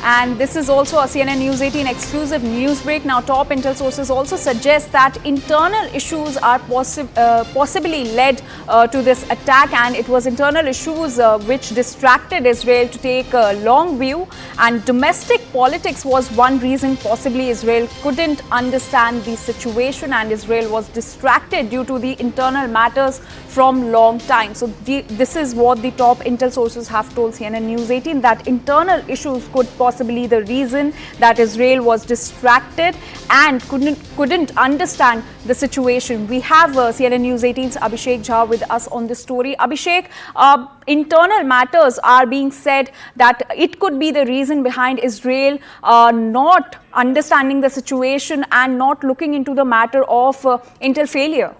And this is also a CNN News 18 exclusive news break. Now, top intel sources also suggest that internal issues are possibly led to this attack, and it was internal issues which distracted Israel to take a long view, and domestic politics was one reason. Possibly Israel couldn't understand the situation and Israel was distracted due to the internal matters from long time. So this is what the top intel sources have told CNN News 18, that internal issues could possibly the reason that Israel was distracted and couldn't understand the situation. We have CNN News 18's Abhishek Jha with us on this story. Abhishek, internal matters are being said that it could be the reason behind Israel not understanding the situation and not looking into the matter of intel failure.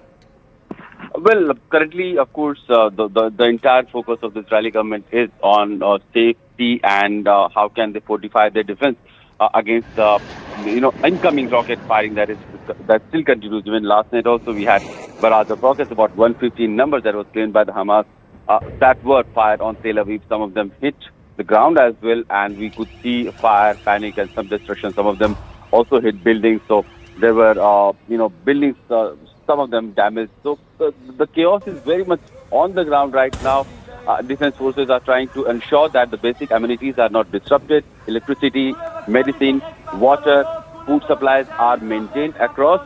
Well, currently, of course, the entire focus of the Israeli government is on safety and how can they fortify their defense against incoming rocket firing that still continues. Even last night also we had barrage of rockets, about 115 numbers that was claimed by the Hamas that were fired on Tel Aviv. Some of them hit the ground as well, and we could see fire, panic, and some destruction. Some of them also hit buildings. So there were buildings. Some of them damaged. So the chaos is very much on the ground right now. Defense forces are trying to ensure that the basic amenities are not disrupted. Electricity, medicine, water, food supplies are maintained across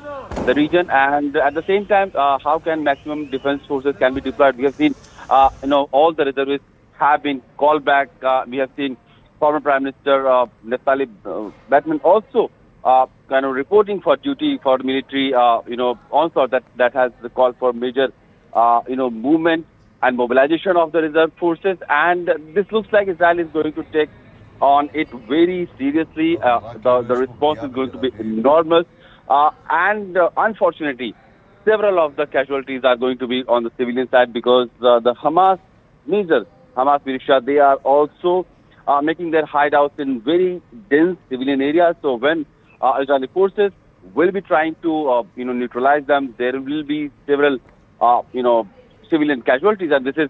the region. And at the same time, how can maximum defense forces can be deployed? We have seen, all the reservists have been called back. We have seen former Prime Minister Naftali Bennett also reporting for duty for military, onslaught that has called for major, movement and mobilization of the reserve forces. And this looks like Israel is going to take on it very seriously. The response is going to be enormous. And unfortunately, several of the casualties are going to be on the civilian side because the Hamas militia, they are also making their hideouts in very dense civilian areas. So when Israeli forces will be trying to, neutralize them, there will be several, civilian casualties, and this is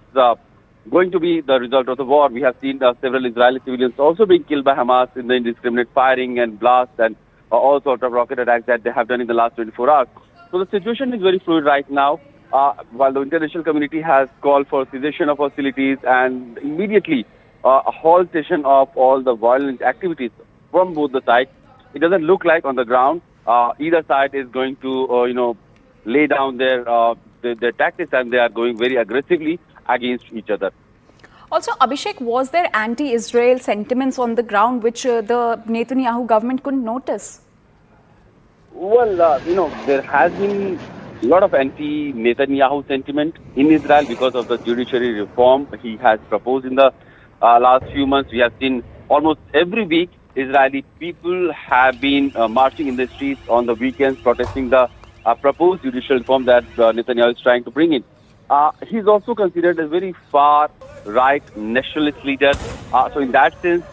going to be the result of the war. We have seen several Israeli civilians also being killed by Hamas in the indiscriminate firing and blasts and all sorts of rocket attacks that they have done in the last 24 hours. So the situation is very fluid right now. While the international community has called for cessation of hostilities and immediately a haltation of all the violent activities from both the sides, it doesn't look like on the ground either side is going to, lay down their tactics, and they are going very aggressively against each other. Also, Abhishek, was there anti-Israel sentiments on the ground which the Netanyahu government couldn't notice? Well, there has been a lot of anti-Netanyahu sentiment in Israel because of the judiciary reform he has proposed in the last few months. We have seen almost every week Israeli people have been marching in the streets on the weekends, protesting the proposed judicial reform that Netanyahu is trying to bring in. He's also considered a very far-right nationalist leader. So in that sense,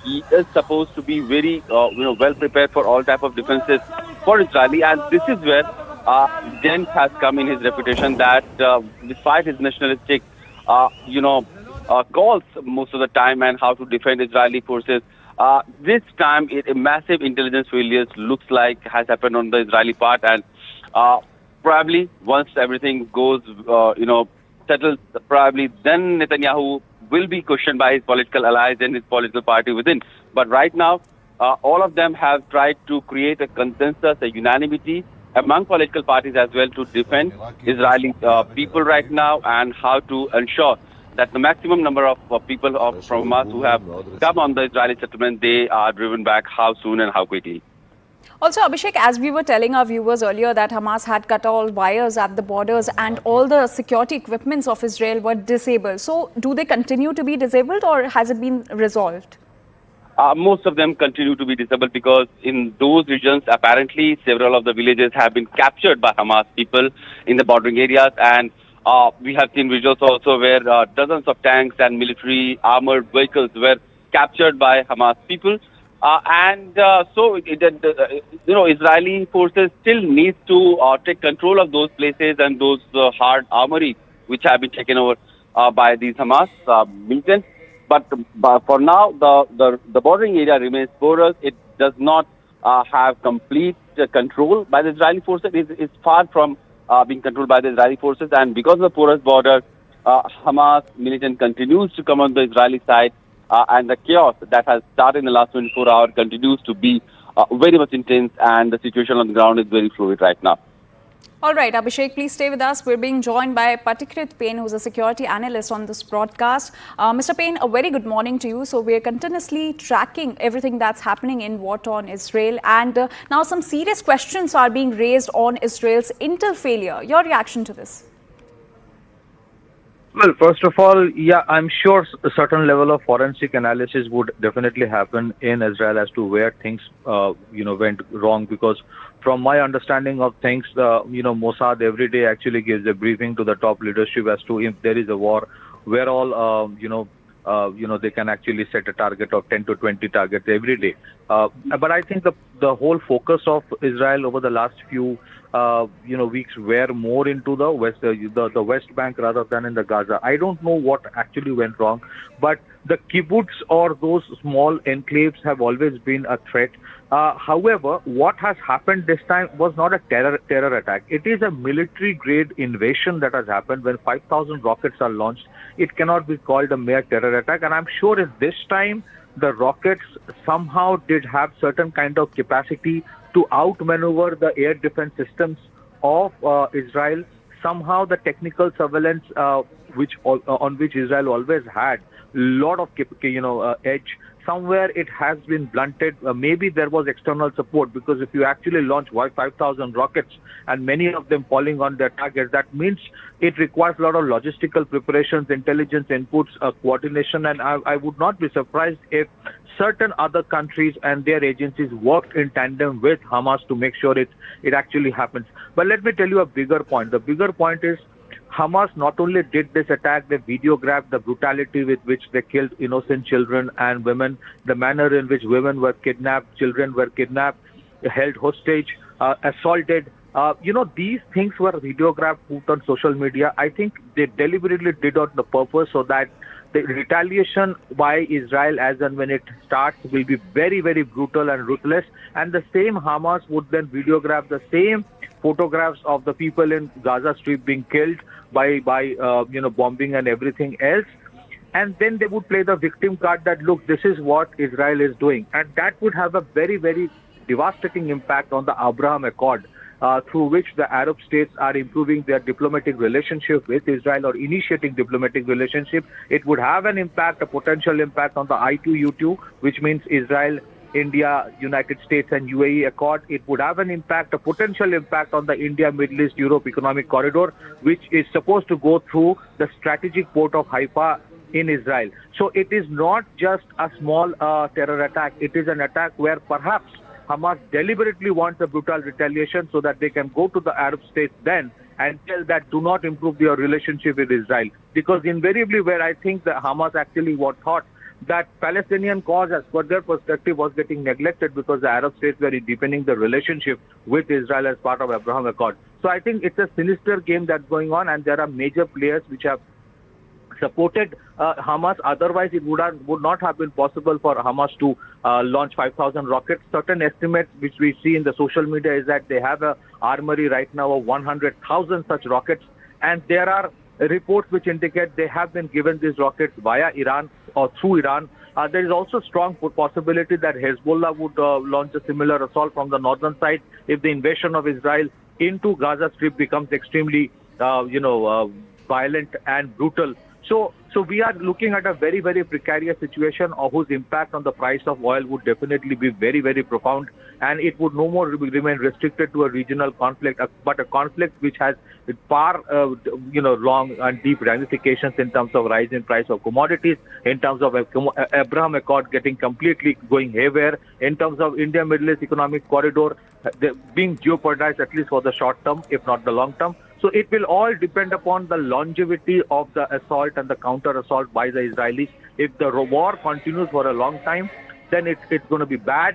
he is supposed to be very, well prepared for all type of defenses for Israeli. And this is where dent has come in his reputation that despite his nationalistic, calls most of the time and how to defend Israeli forces, this time a massive intelligence failure looks like has happened on the Israeli part, and probably once everything goes, settled, probably then Netanyahu will be questioned by his political allies and his political party within. But right now, all of them have tried to create a consensus, a unanimity among political parties as well to defend Israeli people right now and how to ensure that the maximum number of people from Hamas who have come on the Israeli settlement, they are driven back how soon and how quickly. Also, Abhishek, as we were telling our viewers earlier that Hamas had cut all wires at the borders and all the security equipments of Israel were disabled. So do they continue to be disabled or has it been resolved? Most of them continue to be disabled because in those regions, apparently, several of the villages have been captured by Hamas people in the bordering areas. And we have seen visuals also where dozens of tanks and military armored vehicles were captured by Hamas people. So Israeli forces still need to take control of those places and those hard armory which have been taken over by these Hamas militants. But for now, the bordering area remains porous. It does not have complete control by the Israeli forces. It's far from being controlled by the Israeli forces, and because of the porous border, Hamas militant continues to come on the Israeli side, and the chaos that has started in the last 24 hours continues to be very much intense, and the situation on the ground is very fluid right now. All right, Abhishek, please stay with us. We're being joined by Patikrit Payne, who's a security analyst on this broadcast. Mr. Payne, a very good morning to you. So we're continuously tracking everything that's happening in war-torn Israel. And now some serious questions are being raised on Israel's intel failure. Your reaction to this? Well, first of all, yeah, I'm sure a certain level of forensic analysis would definitely happen in Israel as to where things, went wrong. Because from my understanding of things, Mossad every day actually gives a briefing to the top leadership as to if there is a war, where all, they can actually set a target of 10 to 20 targets every day. But I think the whole focus of Israel over the last few weeks were more into the West Bank rather than in the Gaza. I don't know what actually went wrong, but the kibbutz or those small enclaves have always been a threat. However, what has happened this time was not a terror attack. It is a military-grade invasion that has happened. When 5,000 rockets are launched, it cannot be called a mere terror attack. And I'm sure if this time the rockets somehow did have certain kind of capacity to outmaneuver the air defense systems of Israel. Somehow the technical surveillance, on which Israel always had a lot of edge, somewhere it has been blunted. Maybe there was external support, because if you actually launch 5,000 rockets and many of them falling on their targets, that means it requires a lot of logistical preparations, intelligence inputs, coordination, and I would not be surprised if certain other countries and their agencies worked in tandem with Hamas to make sure it actually happens. But let me tell you a bigger point. The bigger point is Hamas not only did this attack, they videographed the brutality with which they killed innocent children and women, the manner in which women were kidnapped, children were kidnapped, held hostage, assaulted. These things were videographed, put on social media. I think they deliberately did on the purpose so that the retaliation by Israel, as and when it starts, will be very, very brutal and ruthless. And the same Hamas would then videograph the same photographs of the people in Gaza Strip being killed by bombing and everything else. And then they would play the victim card that, look, this is what Israel is doing. And that would have a very, very devastating impact on the Abraham Accord, through which the Arab states are improving their diplomatic relationship with Israel or initiating diplomatic relationship. It would have an impact, a potential impact on the I2U2, which means Israel, India, United States and UAE Accord. It would have an impact, a potential impact on the India, Middle East, Europe Economic Corridor, which is supposed to go through the strategic port of Haifa in Israel. So it is not just a small terror attack. It is an attack where perhaps Hamas deliberately wants a brutal retaliation so that they can go to the Arab states then and tell that do not improve your relationship with Israel. Because invariably where I think that Hamas actually thought that Palestinian cause, as per their perspective, was getting neglected because the Arab states were deepening the relationship with Israel as part of Abraham Accord. So I think it's a sinister game that's going on, and there are major players which have supported Hamas. Otherwise, it would not have been possible for Hamas to launch 5,000 rockets. Certain estimates which we see in the social media is that they have a armory right now of 100,000 such rockets, and there are reports which indicate they have been given these rockets via Iran or through Iran. There is also strong possibility that Hezbollah would launch a similar assault from the northern side if the invasion of Israel into Gaza Strip becomes extremely, violent and brutal. So we are looking at a very, very precarious situation whose impact on the price of oil would definitely be very, very profound, and it would no more remain restricted to a regional conflict, but a conflict which has far, long and deep ramifications in terms of rise in price of commodities, in terms of Abraham Accord getting completely going haywire, in terms of India Middle East Economic Corridor being jeopardized at least for the short term, if not the long term. So it will all depend upon the longevity of the assault and the counter-assault by the Israelis. If the war continues for a long time, then it's going to be bad